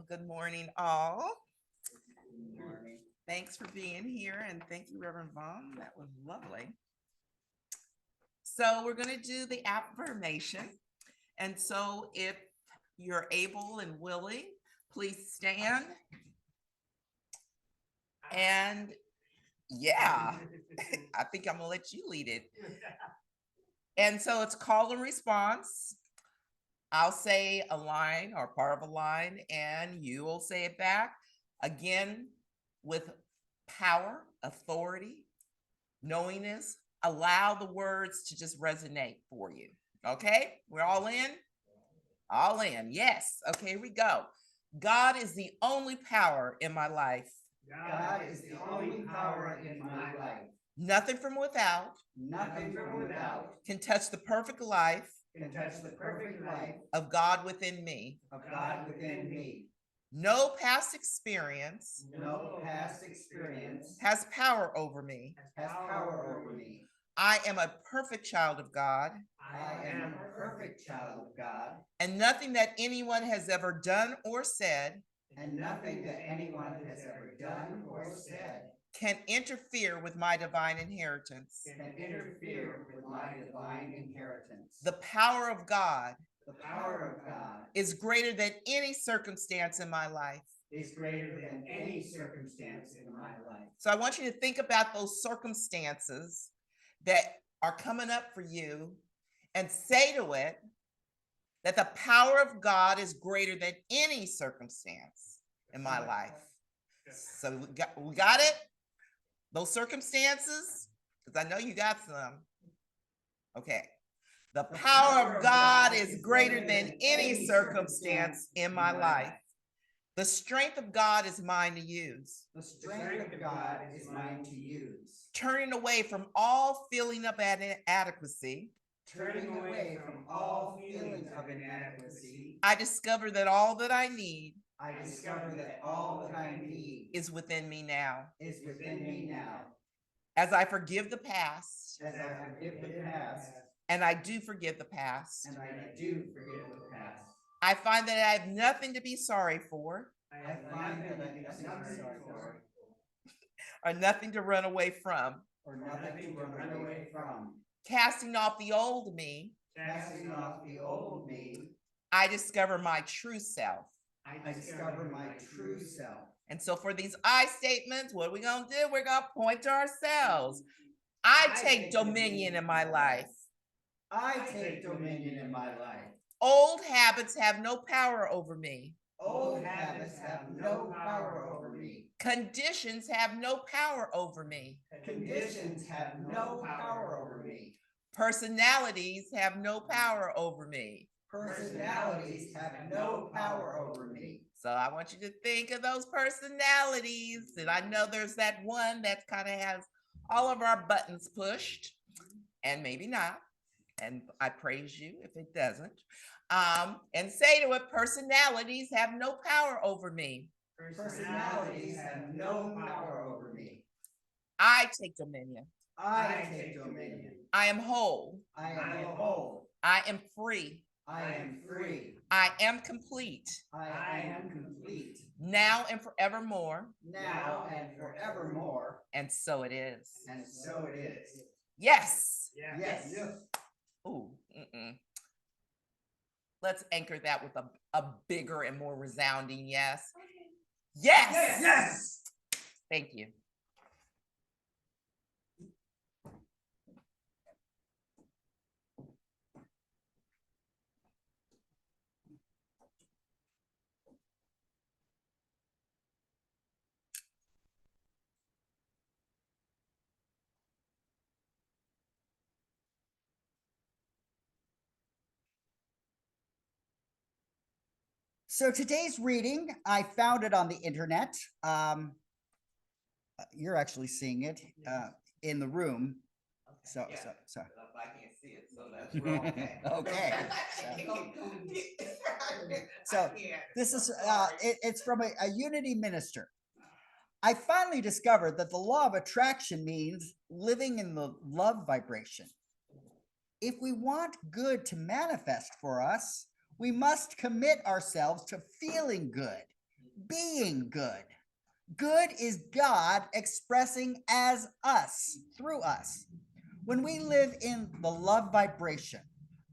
Good morning, all. Good morning. Thanks for being here, and thank you, Reverend Vaughn. That was lovely. So we're going to do the affirmation. And so if you're able and willing, please stand. And yeah, I think I'm going to let you lead it. And so it's call and response. I'll say a line or part of a line, and you will say it back. Again, with power, authority, knowingness, allow the words to just resonate for you. Okay, we're all in? All in, yes. Okay, here we go. God is the only power in my life. God is the only power in my life. Nothing from without Nothing from without can touch the perfect life can touch the perfect life of God within me. of God within me. No past experience No past experience has power over me. has power over me. I am a perfect child of God, I am a perfect child of God, and nothing that anyone has ever done or said and nothing that anyone has ever done or said can interfere with my divine inheritance. can interfere with my divine inheritance. The power of God The power of God is greater than any circumstance in my life. is greater than any circumstance in my life. So I want you to think about those circumstances that are coming up for you and say to it that the power of God is greater than any circumstance in my life. So we got it? Those circumstances? Because I know you got some. Okay. The power of God is greater than any circumstance in my life. The strength of God is mine to use. The strength of God is mine to use. Turning away from all feeling of inadequacy, Turning away from all feelings of inadequacy, I discover that all that I need I discover that all that I need is within me now. is within me now. As I forgive the past, As I forgive the past, and I do forgive the past, and I do forgive the past, I find that I have nothing to be sorry for I find that I have nothing sorry for, or nothing to run away from. or nothing to run away from. Casting off the old me, Casting off the old me, I discover my true self. I discover my true self. And so for these I statements, what are we going to do? We're going to point to ourselves. I take dominion in my life. I take dominion in my life. Old habits have no power over me. Old habits have no power over me. Conditions have no power over me. Conditions have no power over me. Personalities have no power over me. Personalities have no power over me. So I want you to think of those personalities. And I know there's that one that kind of has all of our buttons pushed, and maybe not. And I praise you if it doesn't. And say to it, personalities have no power over me. Personalities have no power over me. I take dominion. I take dominion. I am whole. I am whole. I am free. I am free. I am complete. I am complete. Now and forevermore. Now and forevermore. And so it is. And so it is. Yes. Yes. Ooh. Let's anchor that with a bigger and more resounding yes. Yes. Yes. Thank you. So today's reading, I found it on the internet. You're actually seeing it in the room. So. I can't see it, so that's okay. Okay. So this is it's from a Unity minister. I finally discovered that the law of attraction means living in the love vibration. If we want good to manifest for us, we must commit ourselves to feeling good. being good. Good is God expressing as us, through us. When we live in the love vibration,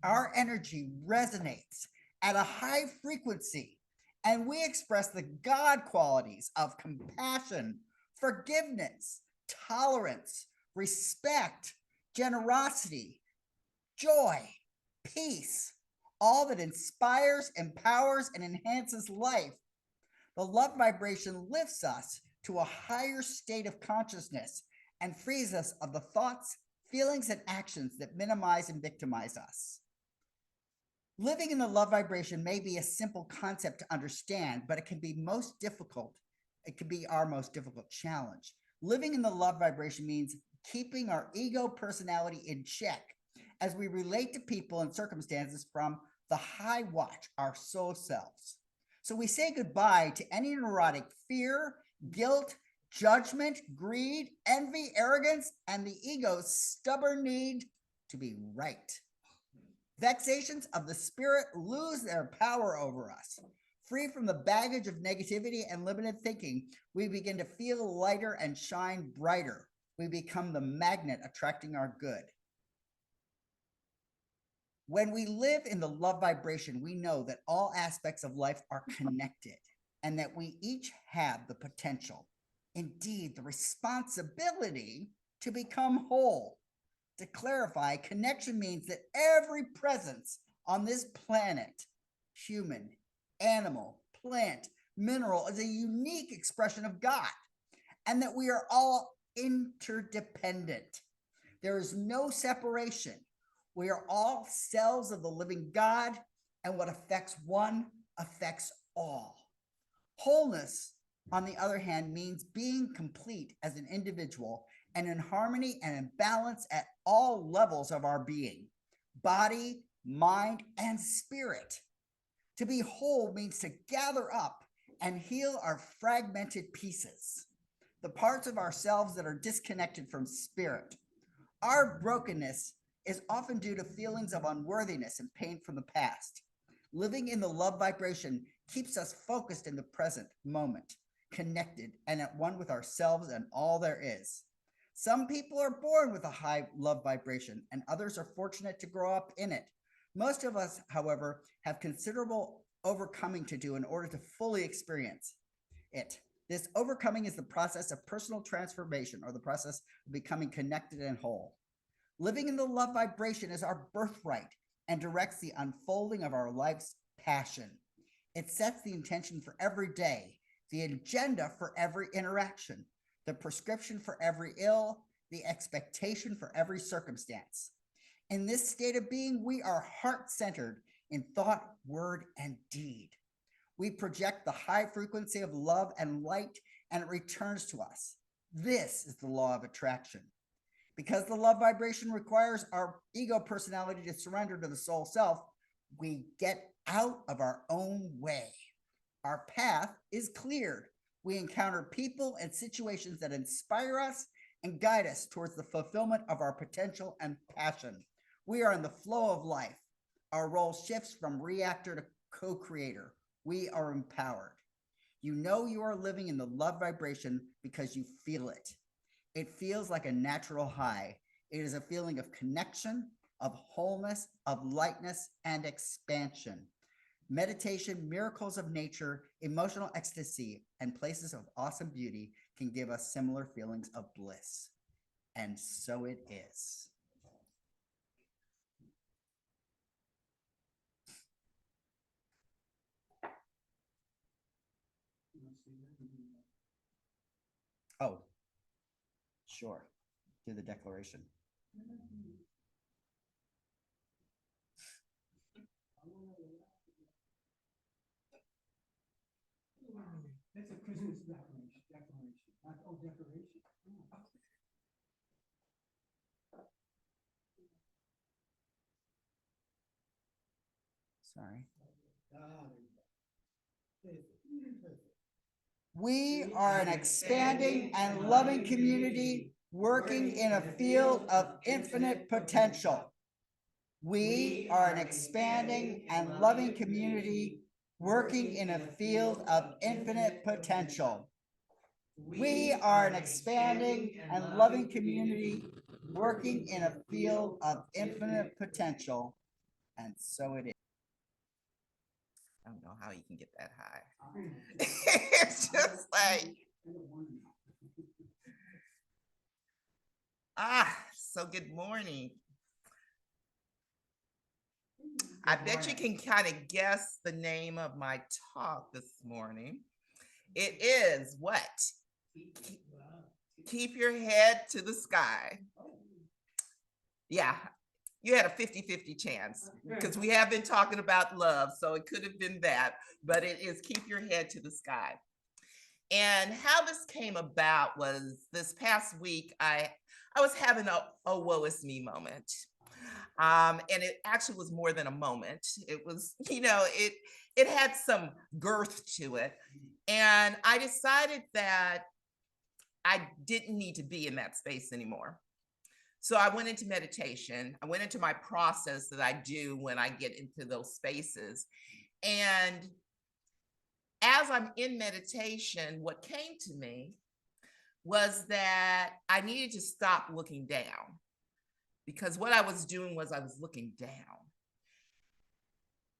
our energy resonates at a high frequency, and we express the God qualities of compassion, forgiveness, tolerance, respect, generosity, joy, peace, all that inspires, empowers, and enhances life. The love vibration lifts us to a higher state of consciousness and frees us of the thoughts, feelings, and actions that minimize and victimize us. Living in the love vibration may be a simple concept to understand, but it can be most difficult. It can be our most difficult challenge. Living in the love vibration means keeping our ego personality in check as we relate to people and circumstances from the high watch, our soul selves. So we say goodbye to any neurotic fear, guilt, judgment, greed, envy, arrogance, and the ego's stubborn need to be right. Vexations of the spirit lose their power over us. Free from the baggage of negativity and limited thinking, we begin to feel lighter and shine brighter. We become the magnet attracting our good. When we live in the love vibration, we know that all aspects of life are connected and that we each have the potential, indeed, the responsibility to become whole. To clarify, connection means that every presence on this planet, human, animal, plant, mineral, is a unique expression of God, and that we are all interdependent. There is no separation. We are all cells of the living God, and what affects one affects all. Wholeness, on the other hand, means being complete as an individual and in harmony and in balance at all levels of our being, body, mind, and spirit. To be whole means to gather up and heal our fragmented pieces, the parts of ourselves that are disconnected from spirit. Our brokenness is often due to feelings of unworthiness and pain from the past. Living in the love vibration keeps us focused in the present moment, connected and at one with ourselves and all there is. Some people are born with a high love vibration, and others are fortunate to grow up in it. Most of us, however, have considerable overcoming to do in order to fully experience it. This overcoming is the process of personal transformation, or the process of becoming connected and whole. Living in the love vibration is our birthright and directs the unfolding of our life's passion. It sets the intention for every day, the agenda for every interaction, the prescription for every ill, the expectation for every circumstance. In this state of being, we are heart-centered in thought, word, and deed. We project the high frequency of love and light, and it returns to us. This is the law of attraction. Because the love vibration requires our ego personality to surrender to the soul self, we get out of our own way. Our path is cleared. We encounter people and situations that inspire us and guide us towards the fulfillment of our potential and passion. We are in the flow of life. Our role shifts from reactor to co-creator. We are empowered. You know you are living in the love vibration because you feel it. It feels like a natural high. It is a feeling of connection, of wholeness, of lightness, and expansion. Meditation, miracles of nature, emotional ecstasy, and places of awesome beauty can give us similar feelings of bliss. And so it is. Oh, sure. Do the declaration. That's a Christmas declaration. Declaration. Sorry. We are an expanding and loving community working in a field of infinite potential. We are an expanding and loving community working in a field of infinite potential. We are an expanding and loving community working in a field of infinite potential. And so it is. I don't know how you can get that high. It's just like, so good morning. I bet you can kind of guess the name of my talk this morning. It is what? Keep your head to the sky. Yeah, you had a 50-50 chance because we have been talking about love, so it could have been that, but it is keep your head to the sky. And how this came about was this past week, I was having a woe is me moment. And it actually was more than a moment. It was, it had some girth to it. And I decided that I didn't need to be in that space anymore. So I went into meditation. I went into my process that I do when I get into those spaces. And as I'm in meditation, what came to me was that I needed to stop looking down, because what I was doing was I was looking down.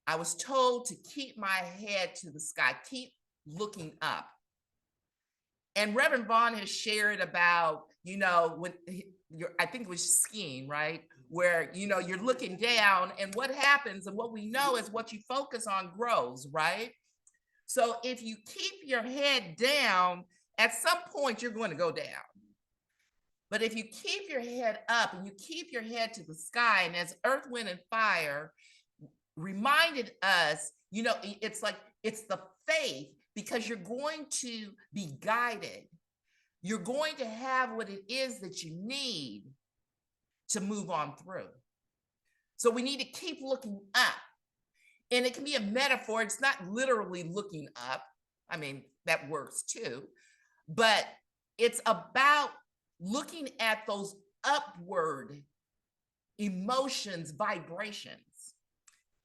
I was told to keep my head to the sky, keep looking up. And Reverend Vaughn has shared about, when I think it was skiing, right? Where, you're looking down and what happens and what we know is what you focus on grows, right? So if you keep your head down, at some point you're going to go down. But if you keep your head up and you keep your head to the sky, and as Earth, Wind, and Fire reminded us, it's like, it's the faith, because you're going to be guided. You're going to have what it is that you need to move on through. So we need to keep looking up. And it can be a metaphor. It's not literally looking up. I mean, that works too. But it's about looking at those upward emotions, vibrations.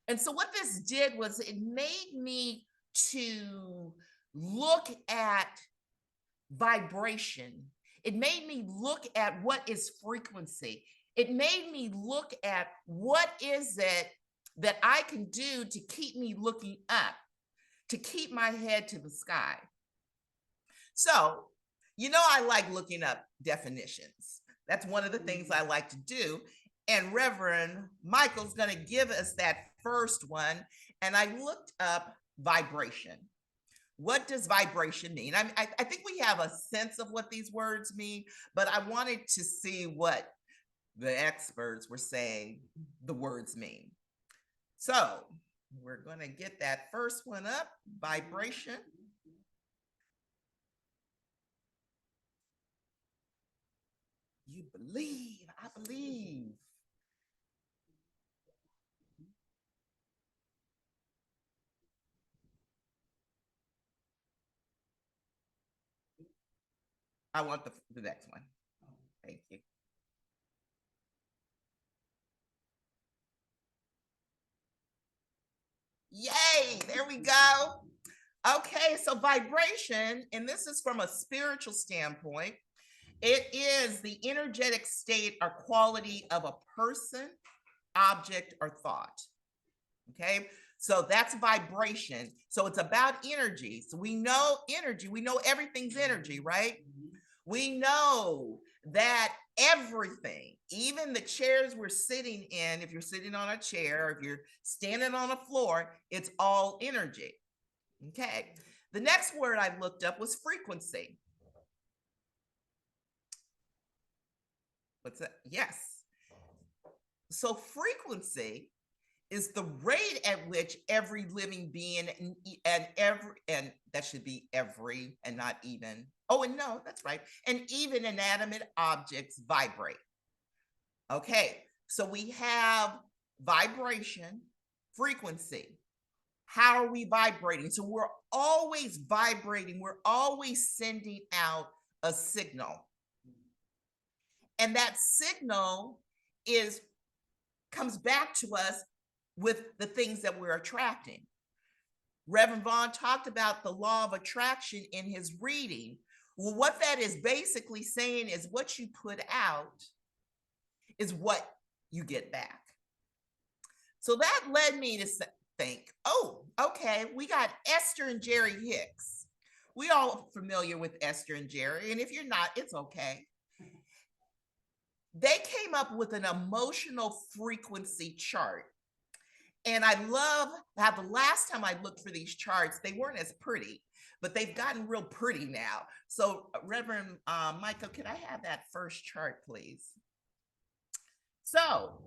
And so what this did was it made me to look at vibration. It made me look at what is frequency. It made me look at what is it that I can do to keep me looking up, to keep my head to the sky. So, I like looking up definitions. That's one of the things I like to do. And Reverend Michael's going to give us that first one. And I looked up vibration. What does vibration mean? I think we have a sense of what these words mean, but I wanted to see what the experts were saying the words mean. So we're going to get that first one up, vibration. You believe, I believe. I want the next one. Thank you. Yay, there we go. Okay, so vibration, and this is from a spiritual standpoint, it is the energetic state or quality of a person, object, or thought. Okay, so that's vibration. So it's about energy. So we know energy, we know everything's energy, right? We know that everything, even the chairs we're sitting in, if you're sitting on a chair, if you're standing on a floor, it's all energy. Okay, the next word I looked up was frequency. What's that? Yes. So frequency is the rate at which every living being and that should be every and not even. Oh, and no, that's right. And even inanimate objects vibrate. Okay, so we have vibration, frequency. How are we vibrating? So we're always vibrating. We're always sending out a signal. And that signal comes back to us with the things that we're attracting. Reverend Vaughn talked about the law of attraction in his reading. Well, what that is basically saying is what you put out is what you get back. So that led me to think, oh, okay, we got Esther and Jerry Hicks. We all familiar with Esther and Jerry, and if you're not, it's okay. They came up with an emotional frequency chart. And I love how the last time I looked for these charts, they weren't as pretty, but they've gotten real pretty now. So Reverend Michael, can I have that first chart, please? So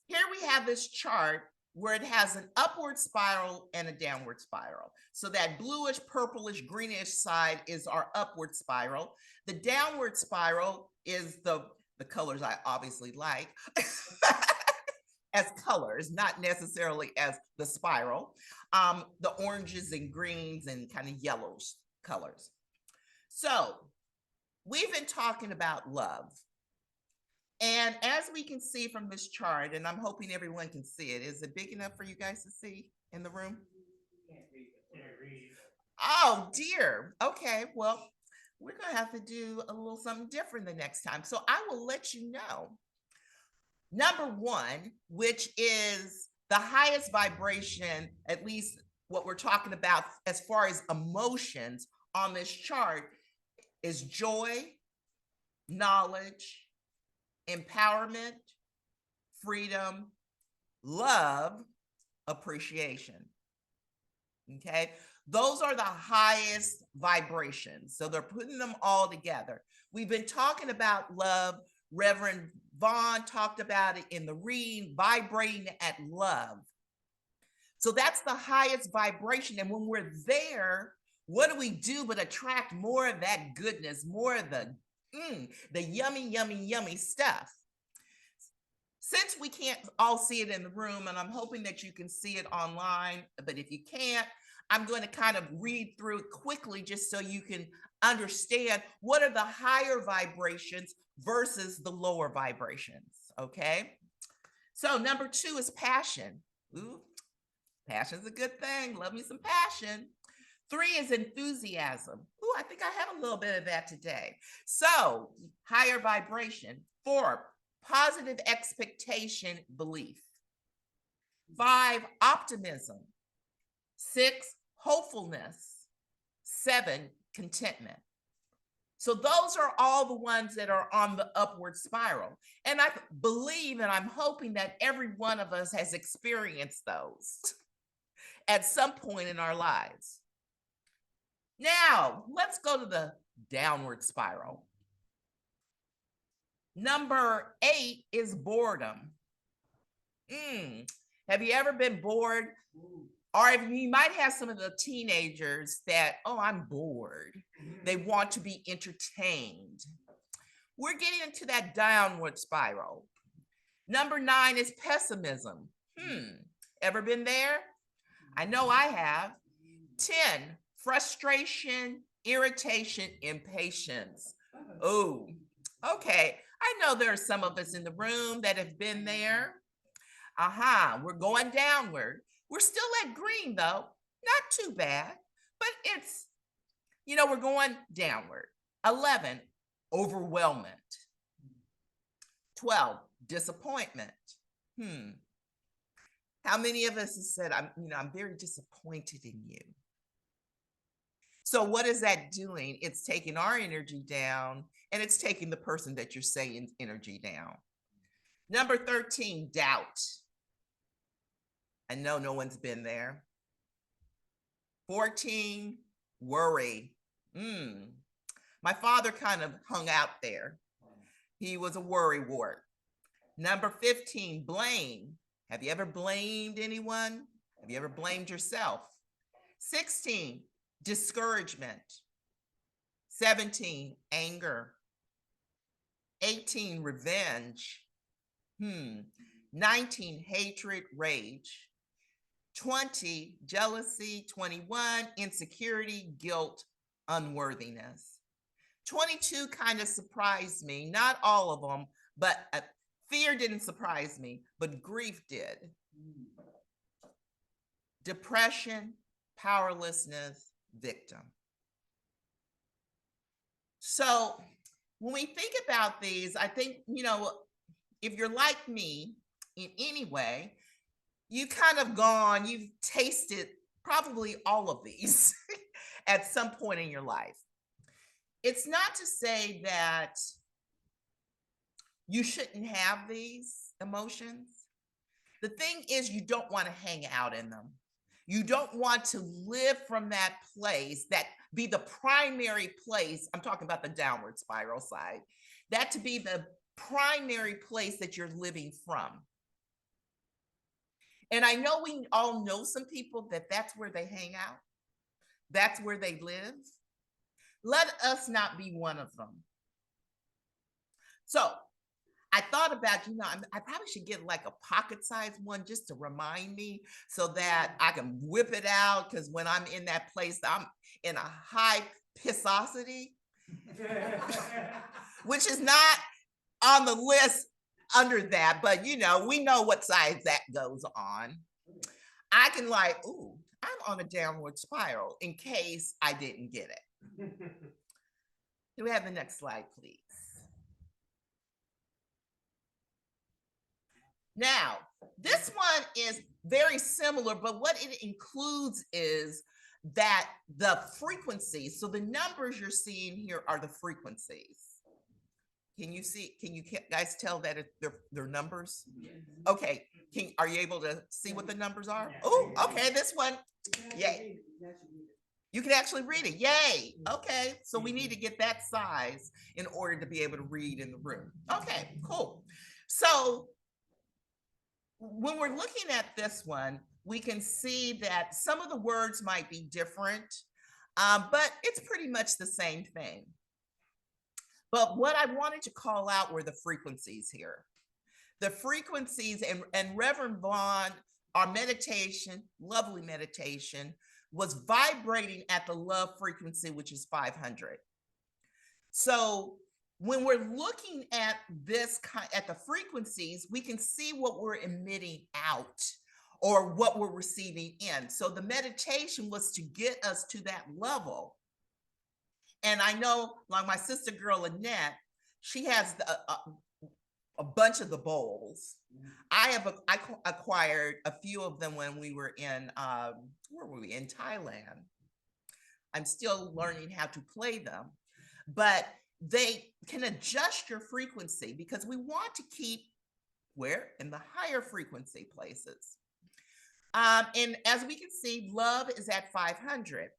here we have this chart where it has an upward spiral and a downward spiral. So that bluish, purplish, greenish side is our upward spiral. The downward spiral is the colors I obviously like as colors, not necessarily as the spiral. The oranges and greens and kind of yellows colors. So we've been talking about love. And as we can see from this chart, and I'm hoping everyone can see it, is it big enough for you guys to see in the room? Oh dear. Okay, well, we're gonna have to do a little something different the next time. So I will let you know. Number one, which is the highest vibration, at least what we're talking about as far as emotions on this chart, is joy, knowledge, empowerment, freedom, love, appreciation. Okay, those are the highest vibrations. So they're putting them all together. We've been talking about love. Reverend Vaughn talked about it in the reading, vibrating at love. So that's the highest vibration. And when we're there, what do we do but attract more of that goodness, more of the yummy, yummy, yummy stuff? Since we can't all see it in the room, and I'm hoping that you can see it online, but if you can't, I'm going to kind of read through it quickly just so you can understand what are the higher vibrations versus the lower vibrations, okay? So number 2 is passion. Ooh, passion's a good thing. Love me some passion. 3 is enthusiasm. Ooh, I think I have a little bit of that today. So higher vibration. 4, positive expectation, belief. 5, optimism. 6, hopefulness. 7, contentment. So those are all the ones that are on the upward spiral. And I believe and I'm hoping that every one of us has experienced those at some point in our lives. Now, let's go to the downward spiral. Number 8 is boredom. Have you ever been bored? Or if you might have some of the teenagers that, oh, I'm bored. They want to be entertained. We're getting into that downward spiral. Number 9 is pessimism. Ever been there? I know I have. 10, frustration, irritation, impatience. Oh, okay. I know there are some of us in the room that have been there. We're going downward. We're still at green though, not too bad, but it's, we're going downward. 11, overwhelmment. 12, disappointment. How many of us have said, I'm very disappointed in you? So what is that doing? It's taking our energy down and it's taking the person that you're saying energy down. Number 13, doubt. I know no one's been there. 14, worry. My father kind of hung out there. He was a worry wart. Number 15, blame. Have you ever blamed anyone? Have you ever blamed yourself? 16, discouragement. 17, anger. 18, revenge. 19, hatred, rage. 20, jealousy. 21, insecurity, guilt, unworthiness. 22 kind of surprised me. Not all of them, but fear didn't surprise me, but grief did. depression, powerlessness, victim. So when we think about these, I think, if you're like me in any way, you've tasted probably all of these at some point in your life. It's not to say that you shouldn't have these emotions. The thing is, you don't want to hang out in them. You don't want to live from that place, that be the primary place. I'm talking about the downward spiral side, that to be the primary place that you're living from. And I know we all know some people that's where they hang out. That's where they live. Let us not be one of them. So I thought about, I probably should get like a pocket-sized one just to remind me so that I can whip it out, because when I'm in that place, I'm in a high pissosity, which is not on the list under that, but we know what size that goes on. I can I'm on a downward spiral in case I didn't get it. Do we have the next slide, please? Now, this one is very similar, but what it includes is that the frequencies, so the numbers you're seeing here are the frequencies. Can you guys tell that they're numbers? Okay, are you able to see what the numbers are? Oh, okay, this one, yay. You can actually read it, yay. Okay, so we need to get that size in order to be able to read in the room. Okay, cool. So when we're looking at this one, we can see that some of the words might be different, but it's pretty much the same thing. But what I wanted to call out were the frequencies here. The frequencies, and Reverend Vaughn, our meditation, lovely meditation, was vibrating at the love frequency, which is 500. So when we're looking at at the frequencies, we can see what we're emitting out or what we're receiving in. So the meditation was to get us to that level. And I know, like my sister girl, Annette, she has a bunch of the bowls. I acquired a few of them when we were in, where were we? In Thailand. I'm still learning how to play them, but they can adjust your frequency because we want to keep in the higher frequency places. And as we can see, love is at 500.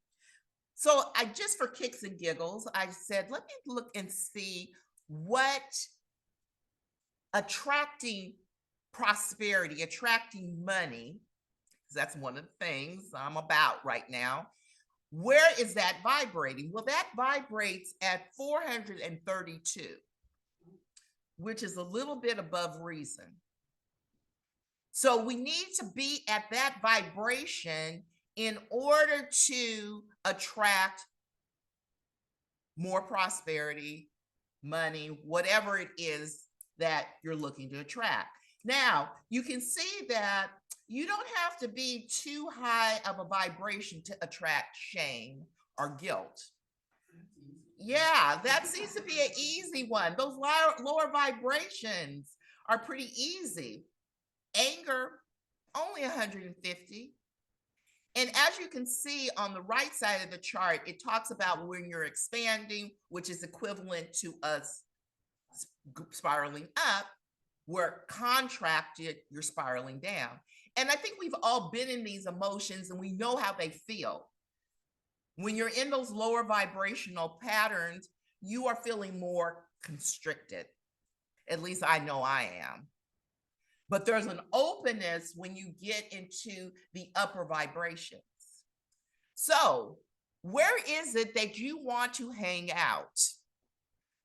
So just for kicks and giggles, I said, let me look and see what attracting prosperity, attracting money, because that's one of the things I'm about right now. Where is that vibrating? Well, that vibrates at 432, which is a little bit above reason. So we need to be at that vibration in order to attract more prosperity, money, whatever it is that you're looking to attract. Now, you can see that you don't have to be too high of a vibration to attract shame or guilt. Yeah, that seems to be an easy one. Those lower vibrations are pretty easy. Anger, only 150. And as you can see on the right side of the chart, it talks about when you're expanding, which is equivalent to us spiraling up. Where contracted, you're spiraling down. And I think we've all been in these emotions and we know how they feel. When you're in those lower vibrational patterns, you are feeling more constricted. At least I know I am. But there's an openness when you get into the upper vibrations. So where is it that you want to hang out?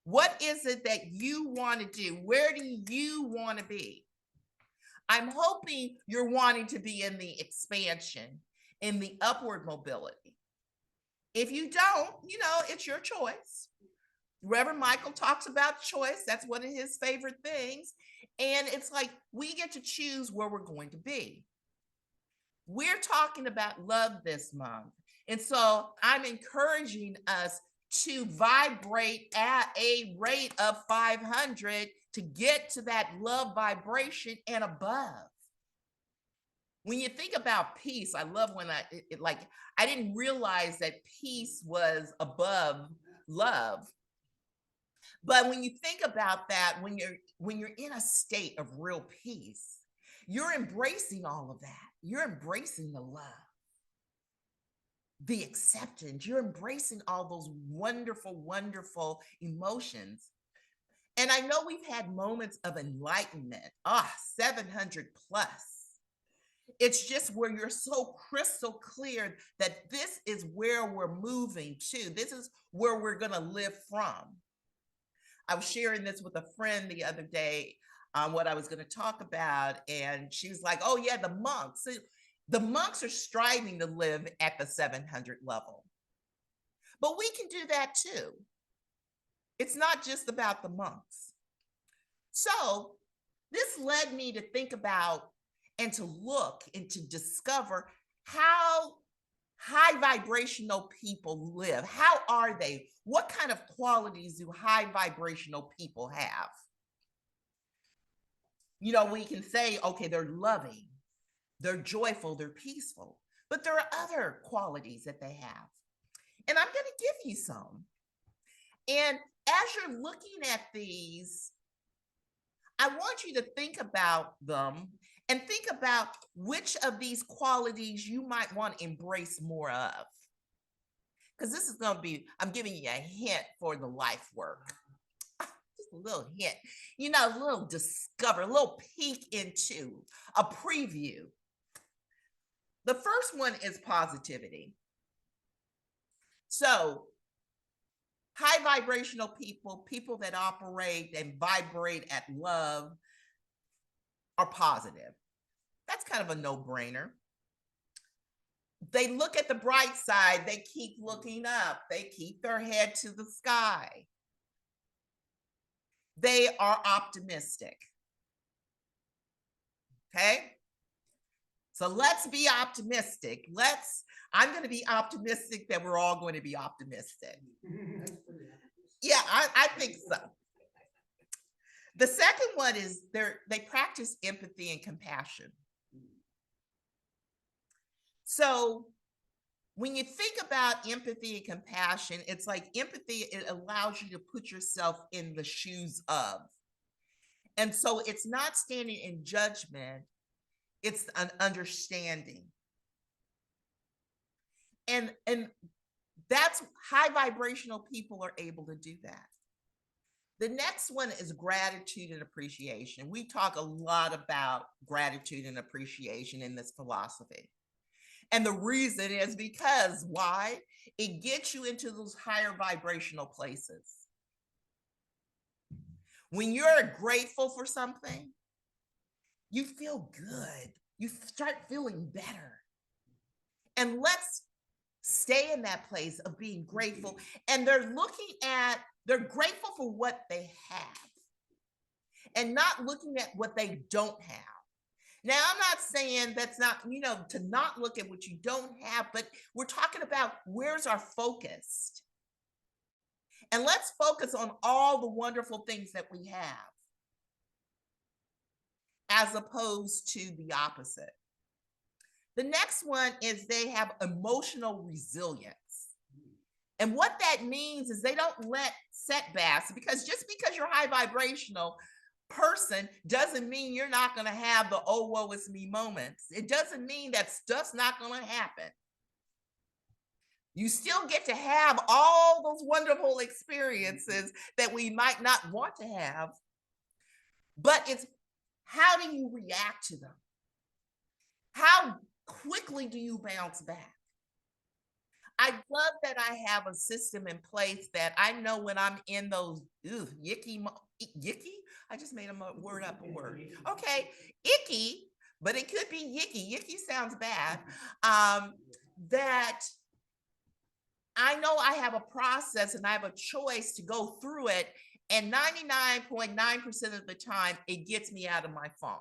What is it that you want to do? Where do you want to be? I'm hoping you're wanting to be in the expansion, in the upward mobility. If you don't, it's your choice. Reverend Michael talks about choice. That's one of his favorite things. And it's like we get to choose where we're going to be. We're talking about love this month. And so I'm encouraging us to vibrate at a rate of 500 to get to that love vibration and above. When you think about peace, I love when I didn't realize that peace was above love. But when you think about that, when you're in a state of real peace, you're embracing all of that. You're embracing the love, the acceptance. You're embracing all those wonderful, wonderful emotions. And I know we've had moments of enlightenment, 700 plus. It's just where you're so crystal clear that this is where we're moving to. This is where we're going to live from. I was sharing this with a friend the other day on what I was going to talk about. And she was like, oh yeah, the monks. The monks are striving to live at the 700 level. But we can do that too. It's not just about the monks. So this led me to think about and to look and to discover how high vibrational people live. How are they? What kind of qualities do high vibrational people have? You know, we can say, okay, they're loving, they're joyful, they're peaceful, but there are other qualities that they have. And I'm going to give you some. And as you're looking at these, I want you to think about them and think about which of these qualities you might want to embrace more of. Because this is going to be, I'm giving you a hint for the life work. Just a little hint, you know, a little discover, a little peek into, a preview. The first one is positivity. So, high vibrational people, people that operate and vibrate at love, are positive. That's kind of a no-brainer. They look at the bright side. They keep looking up. They keep their head to the sky. They are optimistic. Okay? So let's be optimistic. I'm going to be optimistic that we're all going to be optimistic. Yeah, I think so. The second one is they practice empathy and compassion. So when you think about empathy and compassion, it's like empathy, it allows you to put yourself in the shoes of. And so it's not standing in judgment, it's an understanding. And that's high vibrational people are able to do that. The next one is gratitude and appreciation. We talk a lot about gratitude and appreciation in this philosophy. And the reason is because why? It gets you into those higher vibrational places. When you're grateful for something, you feel good. You start feeling better. And let's stay in that place of being grateful. And they're grateful for what they have and not looking at what they don't have. Now, I'm not saying that's not, to not look at what you don't have, but we're talking about where's our focus. And let's focus on all the wonderful things that we have, as opposed to the opposite. The next one is they have emotional resilience. And what that means is they don't let setbacks, because just because you're high vibrational person doesn't mean you're not going to have the oh woe is me moments. It doesn't mean that stuff's not going to happen. You still get to have all those wonderful experiences that we might not want to have, but it's how do you react to them? How quickly do you bounce back? I love that I have a system in place that I know when I'm in those yicky. I just made a word up a word. Okay, icky, but it could be yicky. Yicky sounds bad. That I know I have a process and I have a choice to go through it. And 99.9% of the time, it gets me out of my funk.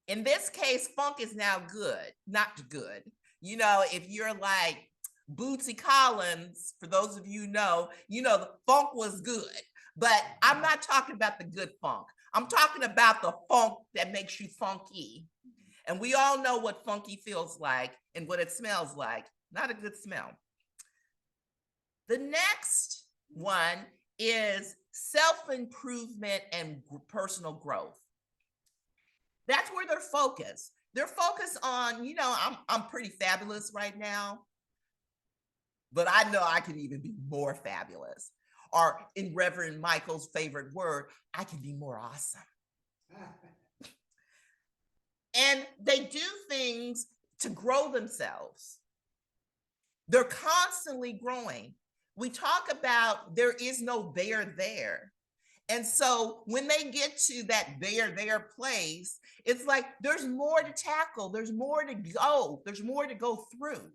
In this case, funk is now good, not good. You know, if you're like Bootsy Collins, for those of you know, the funk was good. But I'm not talking about the good funk. I'm talking about the funk that makes you funky. And we all know what funky feels like and what it smells like. Not a good smell. The next one is self-improvement and personal growth. That's where they're focused. They're focused on, I'm pretty fabulous right now, but I know I can even be more fabulous. Or in Reverend Michael's favorite word, I can be more awesome. And they do things to grow themselves. They're constantly growing. We talk about there is no there. And so when they get to that there place, it's like there's more to tackle, there's more to go, there's more to go through.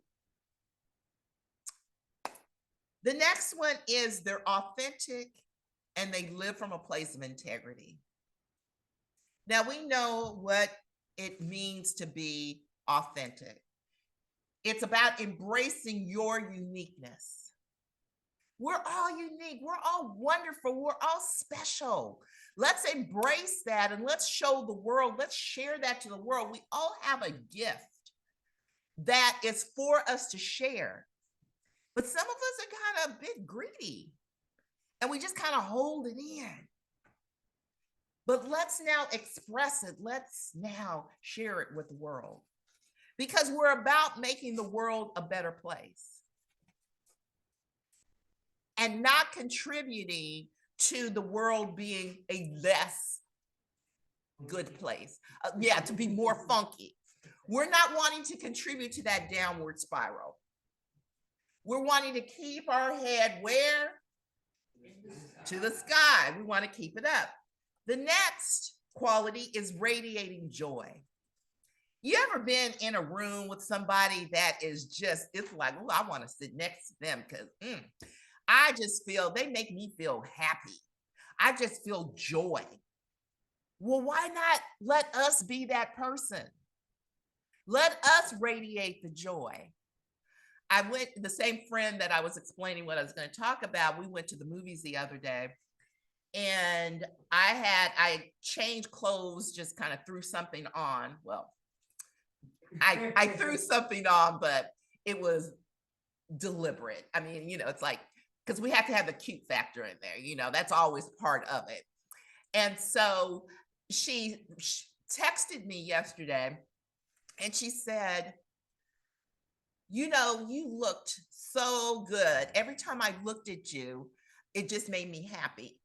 The next one is they're authentic and they live from a place of integrity. Now we know what it means to be authentic. It's about embracing your uniqueness. We're all unique. We're all wonderful. We're all special. Let's embrace that and let's show the world. Let's share that to the world. We all have a gift that is for us to share. But some of us are kind of a bit greedy and we just kind of hold it in. But let's now express it. Let's now share it with the world because we're about making the world a better place and not contributing to the world being a less good place. To be more funky. We're not wanting to contribute to that downward spiral. We're wanting to keep our head where? To the sky. We want to keep it up. The next quality is radiating joy. You ever been in a room with somebody that is just, it's like, oh, I want to sit next to them because I just feel, they make me feel happy. I just feel joy. Well, why not let us be that person? Let us radiate the joy. The same friend that I was explaining what I was going to talk about, we went to the movies the other day and I changed clothes, just kind of threw something on. Well, I threw something on, but it was deliberate. I mean, it's like, because we have to have the cute factor in there, that's always part of it. And so she texted me yesterday and she said, you looked so good. Every time I looked at you, it just made me happy.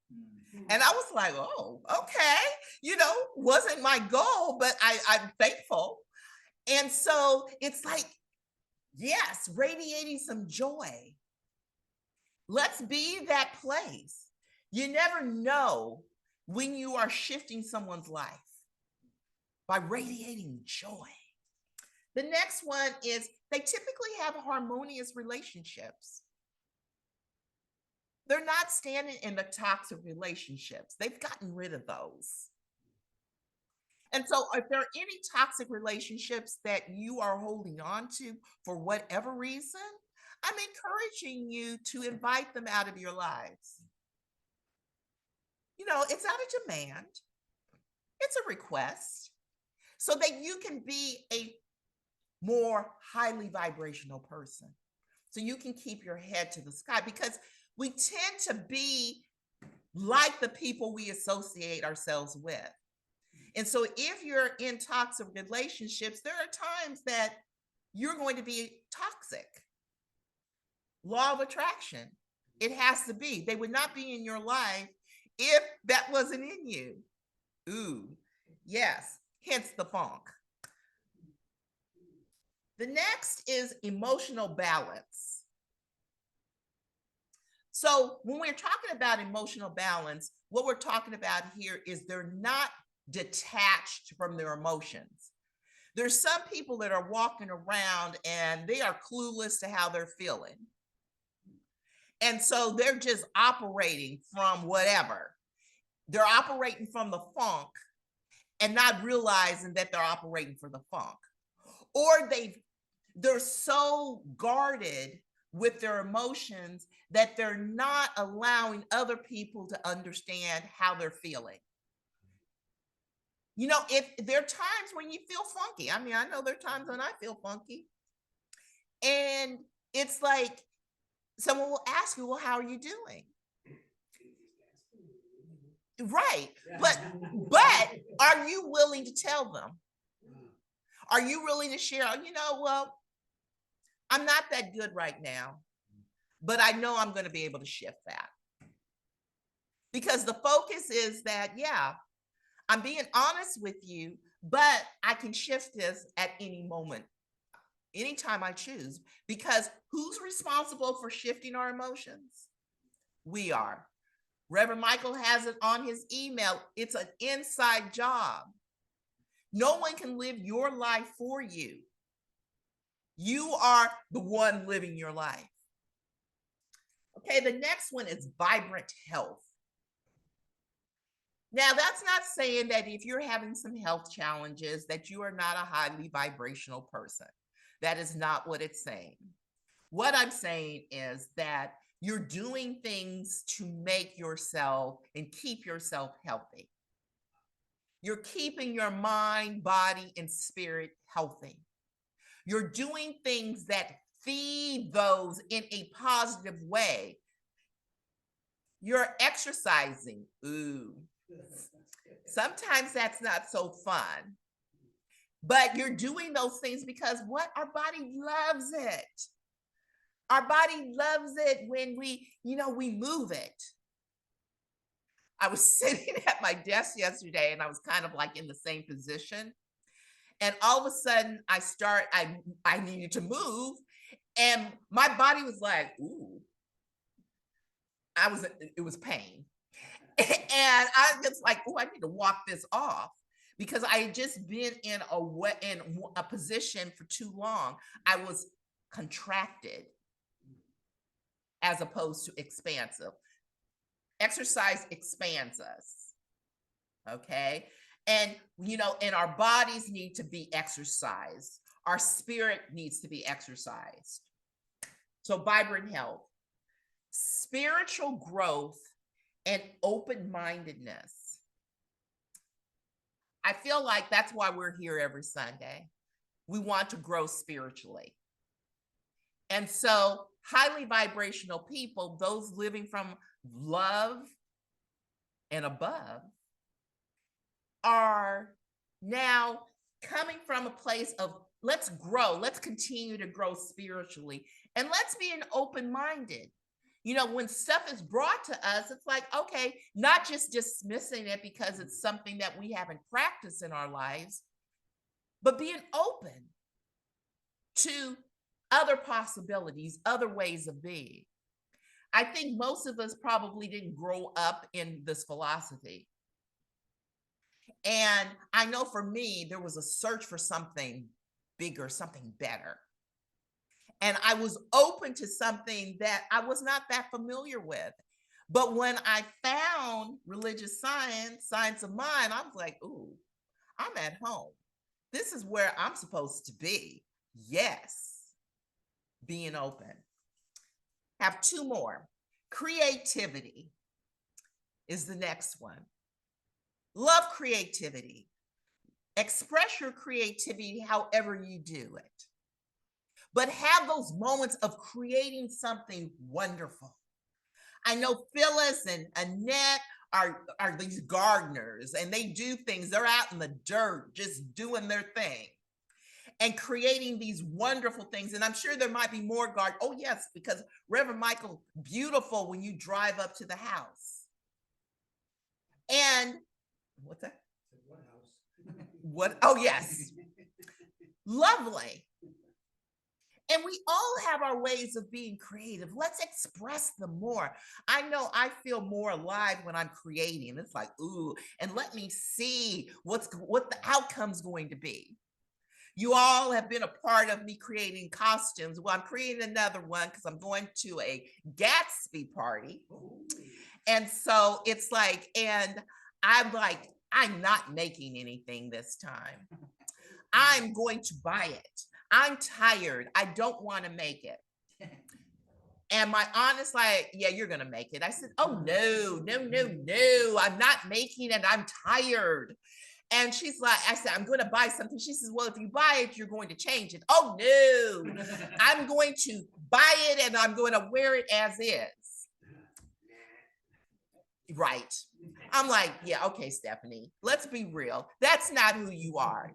And I was like, oh, okay. Wasn't my goal, but I'm thankful. And so it's like, yes, radiating some joy. Let's be that place. You never know when you are shifting someone's life by radiating joy. The next one is they typically have harmonious relationships. They're not standing in the toxic relationships. They've gotten rid of those. And so if there are any toxic relationships that you are holding on to for whatever reason, I'm encouraging you to invite them out of your lives. It's not a demand. It's a request so that you can be a more highly vibrational person. So you can keep your head to the sky because we tend to be like the people we associate ourselves with. And so if you're in toxic relationships, there are times that you're going to be toxic. Law of attraction. It has to be. They would not be in your life if that wasn't in you. Ooh, yes, hence the funk. The next is emotional balance. So when we're talking about emotional balance, what we're talking about here is they're not detached from their emotions. There's some people that are walking around and they are clueless to how they're feeling. And so they're just operating from whatever. They're operating from the funk and not realizing that they're operating for the funk, or they're so guarded with their emotions that they're not allowing other people to understand how they're feeling. You know, if there are times when you feel funky. I mean, I know there are times when I feel funky. And it's like someone will ask you, well, how are you doing? Right. But are you willing to tell them? Are you willing to share, you know, well, I'm not that good right now, but I know I'm going to be able to shift that. Because the focus is that, yeah, I'm being honest with you, but I can shift this at any moment, anytime I choose. Because who's responsible for shifting our emotions? We are. Reverend Michael has it on his email. It's an inside job. No one can live your life for you. You are the one living your life. Okay, the next one is vibrant health. Now, that's not saying that if you're having some health challenges that you are not a highly vibrational person. That is not what it's saying. What I'm saying is that you're doing things to make yourself and keep yourself healthy. You're keeping your mind, body, and spirit healthy. You're doing things that feed those in a positive way. You're exercising. Ooh. Sometimes that's not so fun. But you're doing those things because what? Our body loves it. Our body loves it when we move it. I was sitting at my desk yesterday and I was kind of like in the same position. And all of a sudden I needed to move and my body was like, ooh, it was pain. And I was like, oh, I need to walk this off because I had just been in a position for too long. I was contracted as opposed to expansive. Exercise expands us. Okay. And, and our bodies need to be exercised. Our spirit needs to be exercised. So vibrant health, spiritual growth, and open-mindedness. I feel like that's why we're here every Sunday. We want to grow spiritually. And so highly vibrational people, those living from love and above, are now coming from a place of let's grow, let's continue to grow spiritually, and let's be an open-minded. When stuff is brought to us, it's like, okay, not just dismissing it because it's something that we haven't practiced in our lives, but being open to other possibilities, other ways of being. I think most of us probably didn't grow up in this philosophy. And I know for me, there was a search for something bigger, something better. And I was open to something that I was not that familiar with. But when I found religious science of mind, I was like, ooh, I'm at home. This is where I'm supposed to be. Yes, being open. Have two more. Creativity is the next one. Love creativity. Express your creativity however you do it. But have those moments of creating something wonderful. I know Phyllis and Annette are these gardeners and they do things. They're out in the dirt just doing their thing and creating these wonderful things. And I'm sure there might be more Oh, yes, because Reverend Michael, beautiful when you drive up to the house. And what's that? What house? What? Oh, yes. Lovely. And we all have our ways of being creative. Let's express them more. I know I feel more alive when I'm creating. It's like, ooh, and let me see what the outcome's going to be. You all have been a part of me creating costumes. Well, I'm creating another one because I'm going to a Gatsby party. And so it's like, and I'm like, I'm not making anything this time. I'm going to buy it. I'm tired. I don't want to make it. And my aunt's like, yeah, you're going to make it. I said, oh, no. I'm not making it. I'm tired. And she's like, I said, I'm going to buy something. She says, well, if you buy it, you're going to change it. Oh, no. I'm going to buy it and I'm going to wear it as is. Right. I'm like, yeah, okay, Stephanie, let's be real. That's not who you are.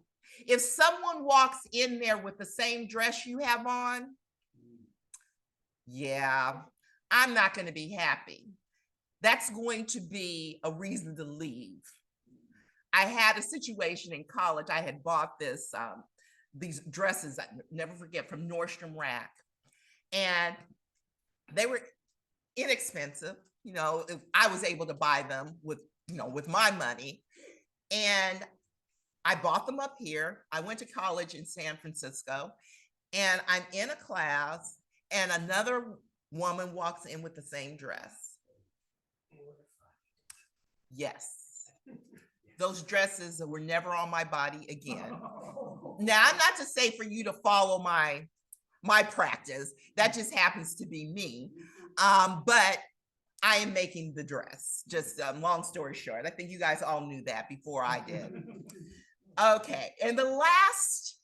If someone walks in there with the same dress you have on, yeah, I'm not going to be happy. That's going to be a reason to leave. I had a situation in college. I had bought these dresses, I never forget, from Nordstrom Rack. And they were inexpensive. I was able to buy them with my money. And I bought them up here. I went to college in San Francisco, and I'm in a class, and another woman walks in with the same dress. Yes. Those dresses were never on my body again. Now, I'm not to say for you to follow my practice. That just happens to be me. But I am making the dress. Just long story short, I think you guys all knew that before I did. Okay, and the last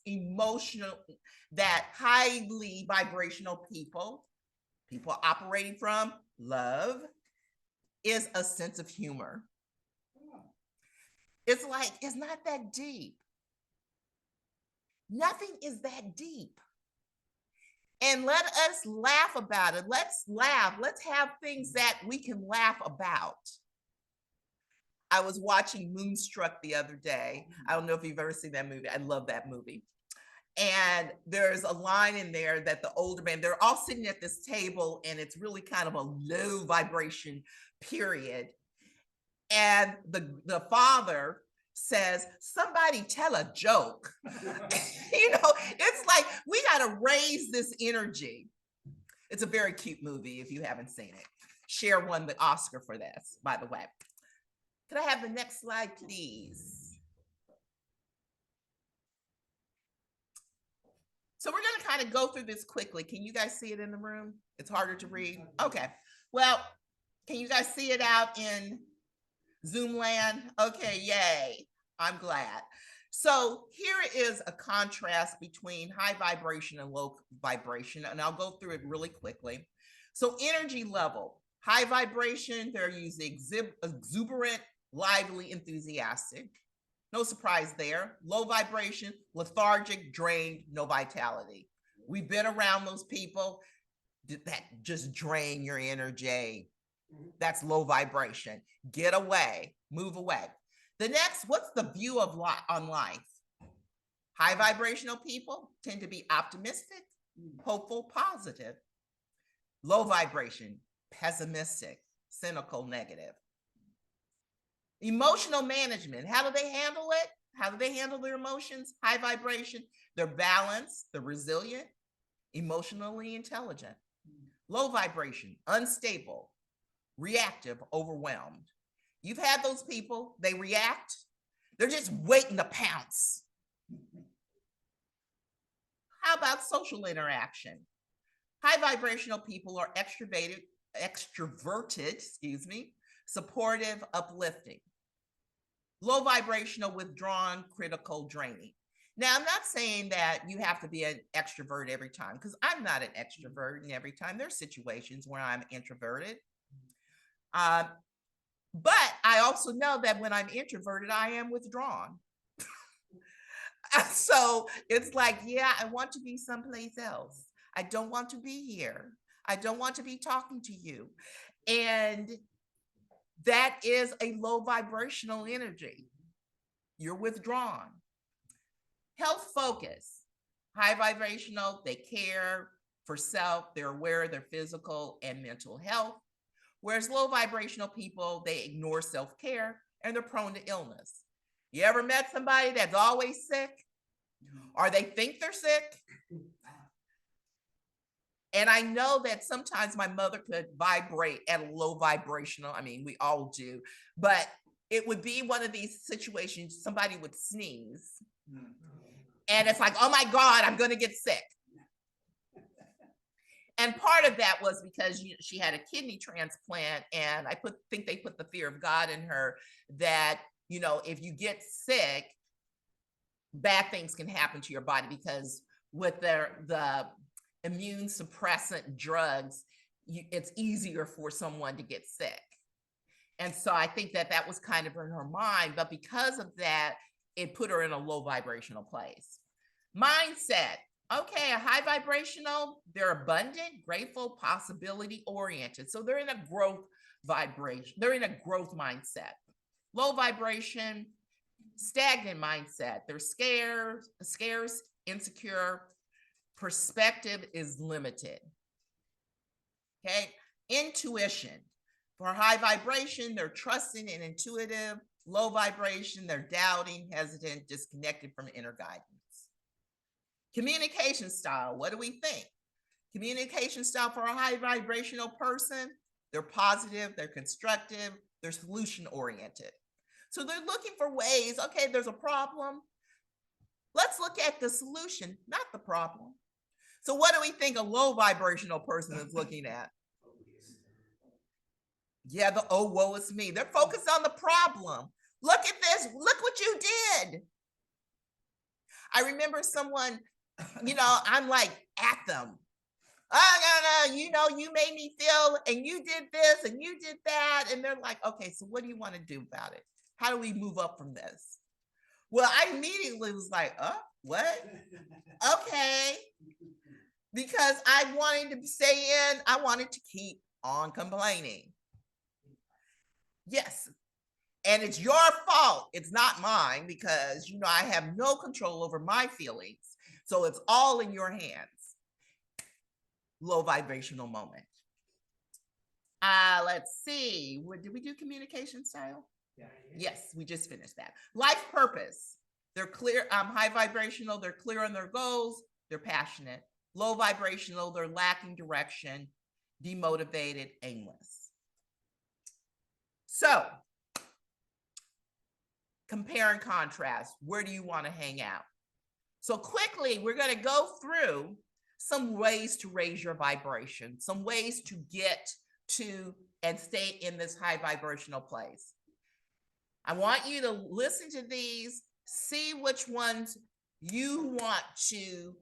emotional, that highly vibrational people operating from love, is a sense of humor. It's like, it's not that deep. Nothing is that deep. And let us laugh about it. Let's laugh. Let's have things that we can laugh about. I was watching Moonstruck the other day. I don't know if you've ever seen that movie. I love that movie. And there's a line in there that the older man, they're all sitting at this table, and it's really kind of a low vibration period. And the father says, somebody tell a joke. It's like, we got to raise this energy. It's a very cute movie if you haven't seen it. Cher won the Oscar for this, by the way. Could I have the next slide, please? So we're going to kind of go through this quickly. Can you guys see it in the room? It's harder to read. Okay. Well, can you guys see it out in Zoom land? Okay, yay. I'm glad. So here is a contrast between high vibration and low vibration, and I'll go through it really quickly. So energy level, high vibration, they're usually exuberant, lively, enthusiastic. No surprise there. Low vibration, lethargic, drained, no vitality. We've been around those people that just drain your energy. That's low vibration. Get away, move away. The next, what's the view of on life? High vibrational people tend to be optimistic, hopeful, positive. Low vibration, pessimistic, cynical, negative. Emotional management, how do they handle it? How do they handle their emotions? High vibration, they're balanced, they're resilient, emotionally intelligent. Low vibration, unstable, reactive, overwhelmed. You've had those people, they react, they're just waiting to pounce. How about social interaction? High vibrational people are extroverted, supportive, uplifting. Low vibrational, withdrawn, critical, draining. Now, I'm not saying that you have to be an extrovert every time, because I'm not an extrovert every time. There's situations where I'm introverted. But I also know that when I'm introverted, I am withdrawn. So it's like, yeah, I want to be someplace else. I don't want to be here. I don't want to be talking to you. And that is a low vibrational energy. You're withdrawn. Health focus, high vibrational, they care for self, they're aware of their physical and mental health. Whereas low vibrational people, they ignore self-care and they're prone to illness. You ever met somebody that's always sick? Or they think they're sick? And I know that sometimes my mother could vibrate at a low vibrational. I mean, we all do, but it would be one of these situations, somebody would sneeze. And it's like, oh my God, I'm going to get sick. And part of that was because she had a kidney transplant, and I think they put the fear of God in her that, if you get sick, bad things can happen to your body, because with the immune suppressant drugs, it's easier for someone to get sick. And so I think that was kind of in her mind, but because of that, it put her in a low vibrational place. Mindset. Okay, a high vibrational, they're abundant, grateful, possibility oriented. So they're in a growth vibration. They're in a growth mindset. Low vibration, stagnant mindset. They're scarce, insecure, perspective is limited. Okay, intuition. For high vibration, they're trusting and intuitive. Low vibration, they're doubting, hesitant, disconnected from inner guidance. Communication style, what do we think? Communication style for a high vibrational person, they're positive, they're constructive, they're solution oriented. So they're looking for ways, okay, there's a problem. Let's look at the solution, not the problem. So what do we think a low vibrational person is looking at? Yeah, woe is me. They're focused on the problem. Look at this. Look what you did. I remember someone, I'm like at them. Oh, no, you made me feel, and you did this, and you did that. And they're like, okay, so what do you want to do about it? How do we move up from this? Well, I immediately was like, what? Okay. Because I wanted to stay in, I wanted to keep on complaining. Yes. And it's your fault. It's not mine, because, I have no control over my feelings. So it's all in your hands. Low vibrational moment. Let's see. Did we do communication style? Yeah. Yes, we just finished that. Life purpose. They're clear. High vibrational. They're clear on their goals. They're passionate. Low vibrational. They're lacking direction, demotivated, aimless. So compare and contrast. Where do you want to hang out? So quickly, we're going to go through some ways to raise your vibration, some ways to get to and stay in this high vibrational place. I want you to listen to these, see which ones you want to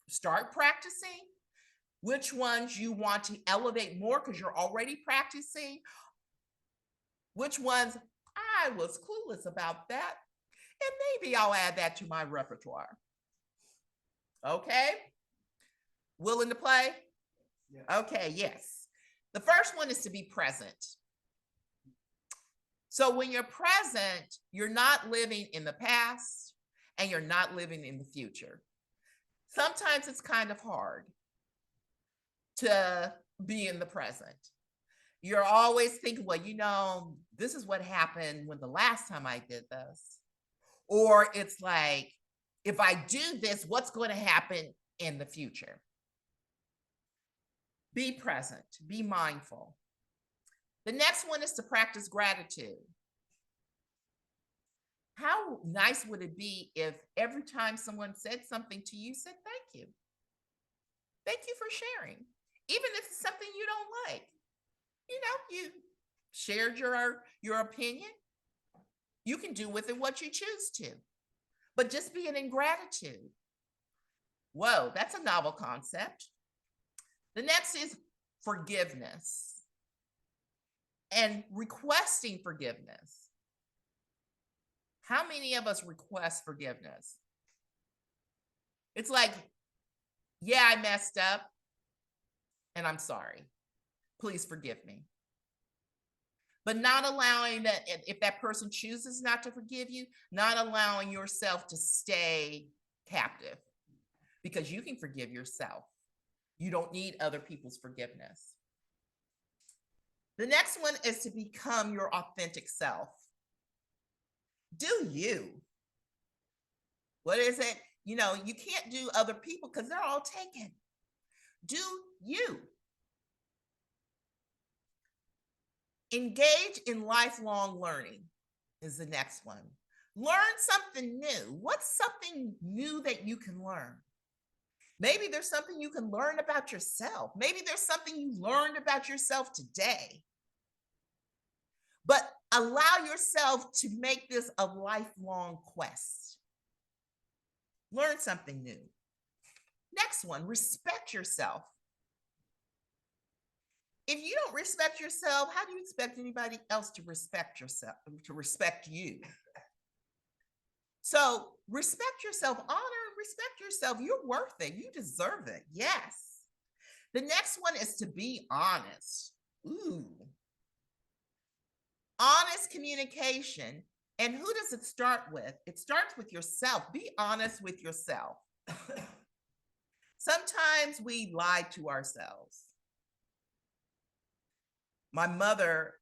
start practicing, which ones you want to elevate more because you're already practicing, which ones I was clueless about that, and maybe I'll add that to my repertoire. Okay? Willing to play? Yeah. Okay, yes. The first one is to be present. So when you're present, you're not living in the past and you're not living in the future. Sometimes it's kind of hard to be in the present. You're always thinking, well, this is what happened when the last time I did this. Or it's like, if I do this, what's going to happen in the future? Be present, be mindful. The next one is to practice gratitude. How nice would it be if every time someone said something to you, said thank you. Thank you for sharing. Even if it's something you don't like. You shared your opinion. You can do with it what you choose to. But just being in gratitude. Whoa, that's a novel concept. The next is forgiveness and requesting forgiveness. How many of us request forgiveness? It's like, yeah, I messed up and I'm sorry. Please forgive me. But not allowing that, if that person chooses not to forgive you, not allowing yourself to stay captive, because you can forgive yourself. You don't need other people's forgiveness. The next one is to become your authentic self. Do you? What is it? You can't do other people because they're all taken. Do you. Engage in lifelong learning is the next one. Learn something new. What's something new that you can learn? Maybe there's something you can learn about yourself. Maybe there's something you learned about yourself today. But allow yourself to make this a lifelong quest. Learn something new. Next one, respect yourself. If you don't respect yourself, how do you expect anybody else to respect yourself, to respect you? So respect yourself, honor and respect yourself. You're worth it. You deserve it. Yes. The next one is to be honest. Ooh. Honest communication. And who does it start with? It starts with yourself. Be honest with yourself. Sometimes we lie to ourselves. My mother,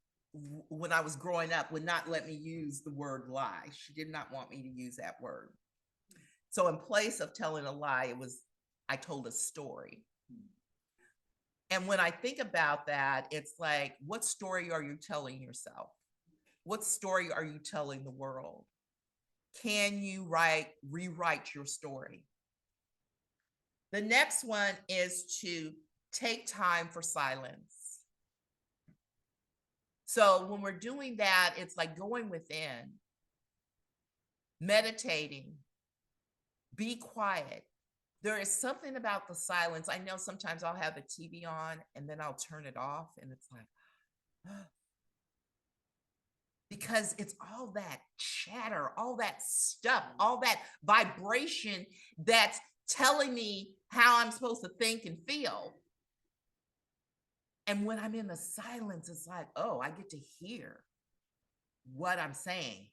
when I was growing up, would not let me use the word lie. She did not want me to use that word. So in place of telling a lie, I told a story. And when I think about that, it's like, what story are you telling yourself? What story are you telling the world? Can you rewrite your story? The next one is to take time for silence. So when we're doing that, it's like going within, meditating, be quiet. There is something about the silence. I know sometimes I'll have the TV on and then I'll turn it off and it's like, because it's all that chatter, all that stuff, all that vibration that's telling me how I'm supposed to think and feel. And when I'm in the silence, it's like, oh, I get to hear what I'm saying,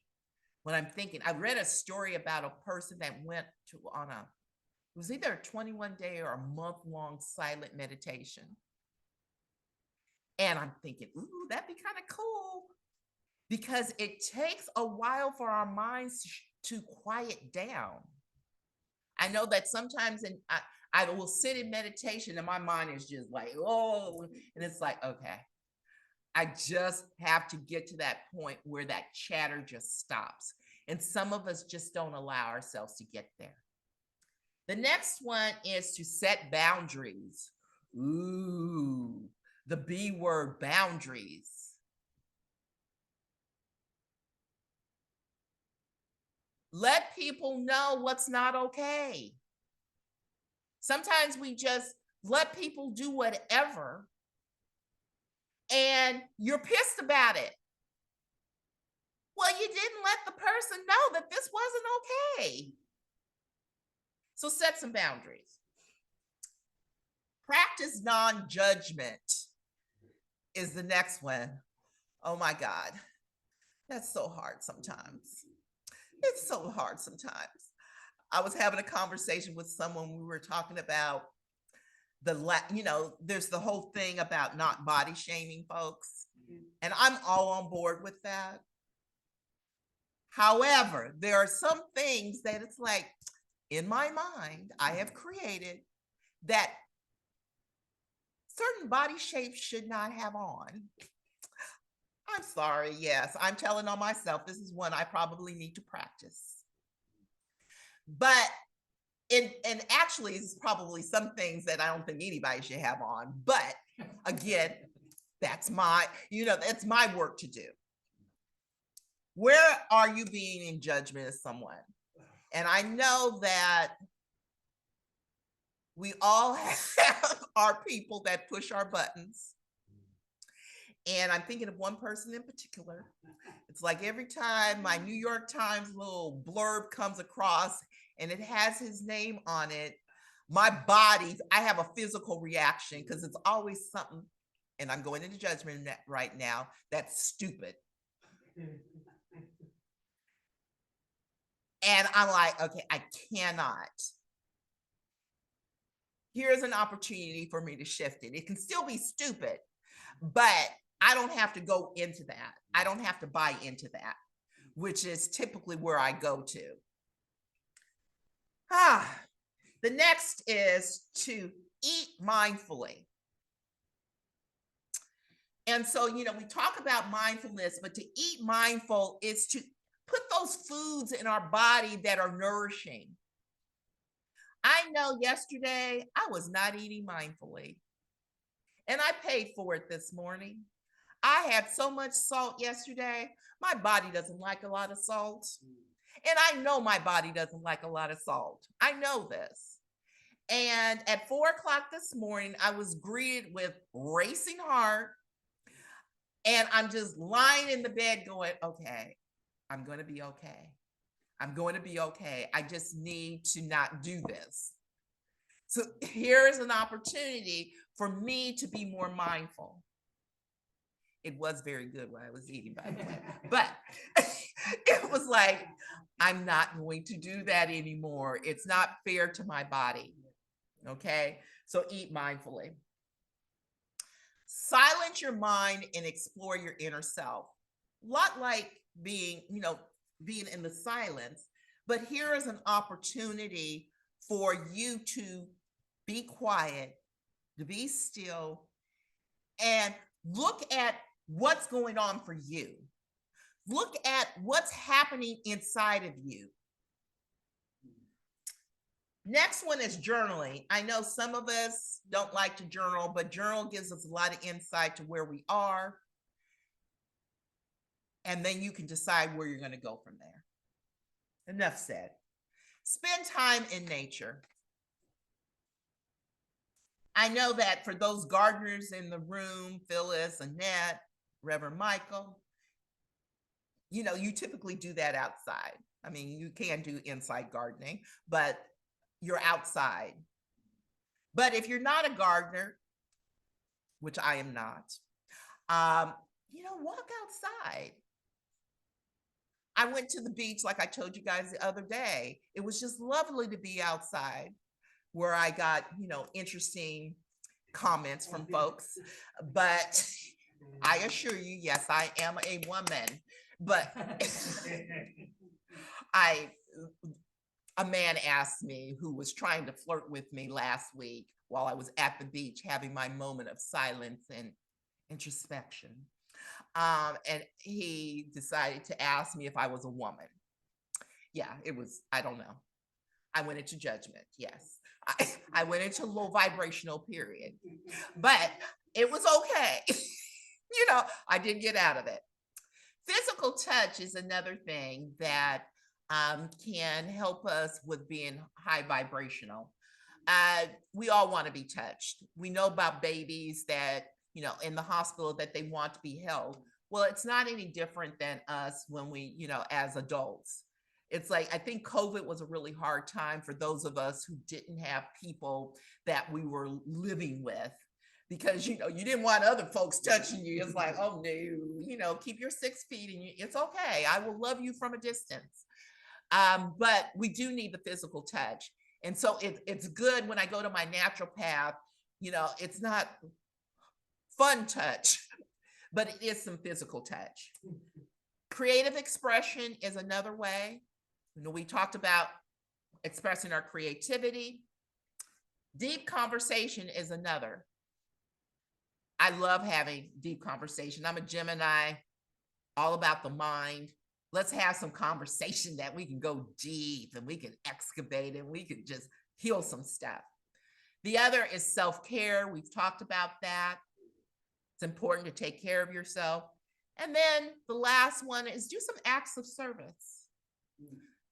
what I'm thinking. I read a story about a person that went it was either a 21-day or a month-long silent meditation. And I'm thinking, ooh, that'd be kind of cool. Because it takes a while for our minds to quiet down. I know that sometimes I will sit in meditation and my mind is just like, oh, and it's like, okay, I just have to get to that point where that chatter just stops. And some of us just don't allow ourselves to get there. The next one is to set boundaries. Ooh, the B word, boundaries. Let people know what's not okay. Sometimes we just let people do whatever and you're pissed about it. Well, you didn't let the person know that this wasn't okay. So set some boundaries. Practice non-judgment is the next one. Oh my God, that's so hard sometimes. It's so hard sometimes. I was having a conversation with someone, we were talking about there's the whole thing about not body shaming folks. And I'm all on board with that. However, there are some things that it's like, in my mind, I have created that certain body shapes should not have on. I'm sorry, yes, I'm telling on myself, this is one I probably need to practice. But and actually, it's probably some things that I don't think anybody should have on. But again, that's my work to do. Where are you being in judgment of someone? And I know that we all have our people that push our buttons. And I'm thinking of one person in particular. It's like every time my New York Times little blurb comes across and it has his name on it, my body, I have a physical reaction because it's always something, and I'm going into judgment right now, that's stupid. And I'm like, okay, I cannot. Here's an opportunity for me to shift it. It can still be stupid, but I don't have to go into that. I don't have to buy into that, which is typically where I go to. The next is to eat mindfully. And so, we talk about mindfulness, but to eat mindful is to put those foods in our body that are nourishing. I know yesterday I was not eating mindfully, and I paid for it this morning. I had so much salt yesterday. My body doesn't like a lot of salt. And I know my body doesn't like a lot of salt. I know this. And at 4:00 this morning, I was greeted with racing heart. And I'm just lying in the bed going, okay, I'm going to be okay. I'm going to be okay. I just need to not do this. So here's an opportunity for me to be more mindful. It was very good when I was eating, by the way, but it was like, I'm not going to do that anymore. It's not fair to my body. Okay. So eat mindfully. Silence your mind and explore your inner self. A lot like being in the silence, but here is an opportunity for you to be quiet, to be still, and look at what's going on for you. Look at what's happening inside of you. Next one is journaling. I know some of us don't like to journal, but journal gives us a lot of insight to where we are. And then you can decide where you're going to go from there. Enough said. Spend time in nature. I know that for those gardeners in the room, Phyllis, Annette, Reverend Michael, you typically do that outside. I mean, you can do inside gardening, but you're outside. But if you're not a gardener, which I am not, walk outside. I went to the beach, like I told you guys the other day. It was just lovely to be outside, where I got, interesting comments from folks. But I assure you, yes, I am a woman. But a man asked me, who was trying to flirt with me last week while I was at the beach having my moment of silence and introspection. And he decided to ask me if I was a woman. Yeah, I don't know. I went into judgment. Yes. I went into a low vibrational period, but it was okay. I did get out of it. Physical touch is another thing that can help us with being high vibrational. We all want to be touched. We know about babies that, in the hospital, that they want to be held. Well, it's not any different than us when we, as adults. It's like, I think COVID was a really hard time for those of us who didn't have people that we were living with, because, you didn't want other folks touching you. It's like, oh no, keep your 6 feet and it's okay. I will love you from a distance. But we do need the physical touch. And so it's good when I go to my naturopath, it's not fun touch, but it is some physical touch. Creative expression is another way. We talked about expressing our creativity. Deep conversation is another. I love having deep conversation. I'm a Gemini, all about the mind. Let's have some conversation that we can go deep and we can excavate and we can just heal some stuff. The other is self-care. We've talked about that. It's important to take care of yourself. And then the last one is do some acts of service.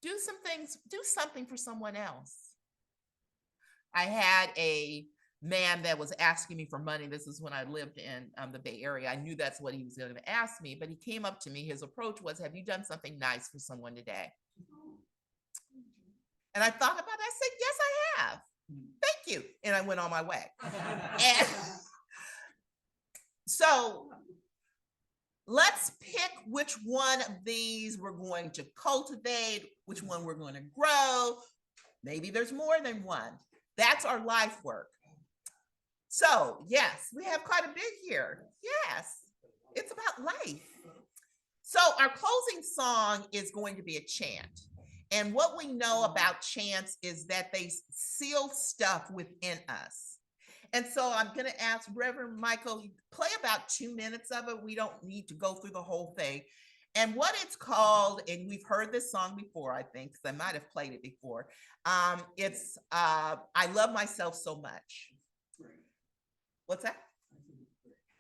Do some things, do something for someone else. I had a man that was asking me for money. This is when I lived in the Bay Area. I knew that's what he was going to ask me, but he came up to me. His approach was, have you done something nice for someone today? And I thought about it. I said, yes, I have. Thank you. And I went on my way. And so let's pick which one of these we're going to cultivate, which one we're going to grow. Maybe there's more than one. That's our life work. So yes, we have quite a bit here. Yes, it's about life. So our closing song is going to be a chant. And what we know about chants is that they seal stuff within us. And so I'm going to ask Reverend Michael, play about 2 minutes of it. We don't need to go through the whole thing. And what it's called, and we've heard this song before, I think, because I might have played it before. It's I Love Myself So Much. What's that?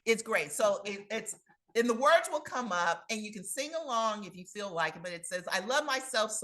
It's great. So it's, and the words will come up and you can sing along if you feel like it, but it says, I love myself so